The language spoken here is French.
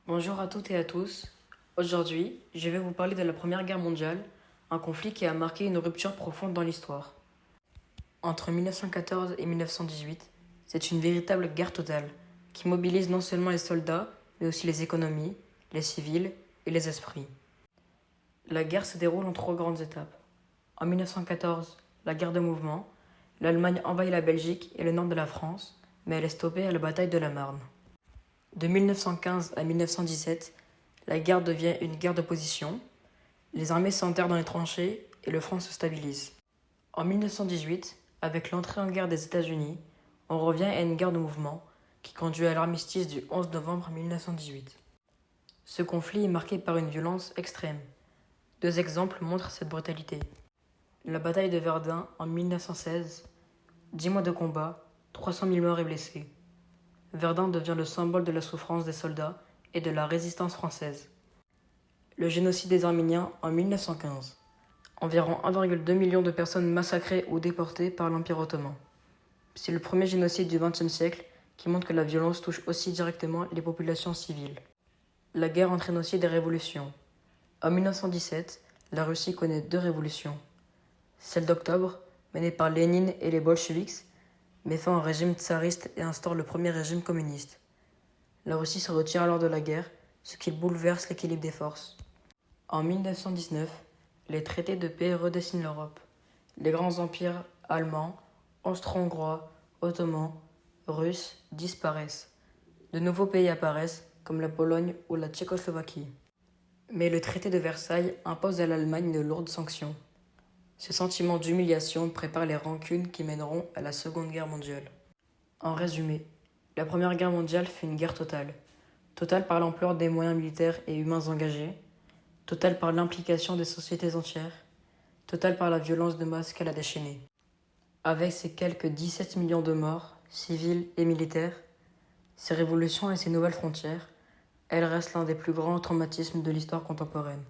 Bonjour à toutes et à tous. Aujourd'hui, je vais vous parler de la Première Guerre mondiale, un conflit qui a marqué une rupture profonde dans l'histoire. Entre 1914 et 1918, c'est une véritable guerre totale qui mobilise non seulement les soldats, mais aussi les économies, les civils et les esprits. La guerre se déroule en trois grandes étapes. En 1914, la guerre de mouvement, l'Allemagne envahit la Belgique et le nord de la France, mais elle est stoppée à la bataille de la Marne. De 1915 à 1917, la guerre devient une guerre de position, les armées s'enterrent dans les tranchées et le front se stabilise. En 1918, avec l'entrée en guerre des États-Unis, on revient à une guerre de mouvement qui conduit à l'armistice du 11 novembre 1918. Ce conflit est marqué par une violence extrême. Deux exemples montrent cette brutalité. La bataille de Verdun en 1916, 10 mois de combat, 300 000 morts et blessés. Verdun devient le symbole de la souffrance des soldats et de la résistance française. Le génocide des Arméniens en 1915. Environ 1,2 million de personnes massacrées ou déportées par l'Empire ottoman. C'est le premier génocide du XXe siècle qui montre que la violence touche aussi directement les populations civiles. La guerre entraîne aussi des révolutions. En 1917, la Russie connaît deux révolutions. Celle d'octobre, menée par Lénine et les bolcheviks, met fin au régime tsariste et instaure le premier régime communiste. La Russie se retire alors de la guerre, ce qui bouleverse l'équilibre des forces. En 1919, les traités de paix redessinent l'Europe. Les grands empires allemands, austro-hongrois, ottomans, russes disparaissent. De nouveaux pays apparaissent, comme la Pologne ou la Tchécoslovaquie. Mais le traité de Versailles impose à l'Allemagne de lourdes sanctions. Ce sentiment d'humiliation prépare les rancunes qui mèneront à la Seconde Guerre mondiale. En résumé, la Première Guerre mondiale fut une guerre totale. Totale par l'ampleur des moyens militaires et humains engagés, totale par l'implication des sociétés entières, totale par la violence de masse qu'elle a déchaînée. Avec ses quelques 17 millions de morts, civils et militaires, ses révolutions et ses nouvelles frontières, elle reste l'un des plus grands traumatismes de l'histoire contemporaine.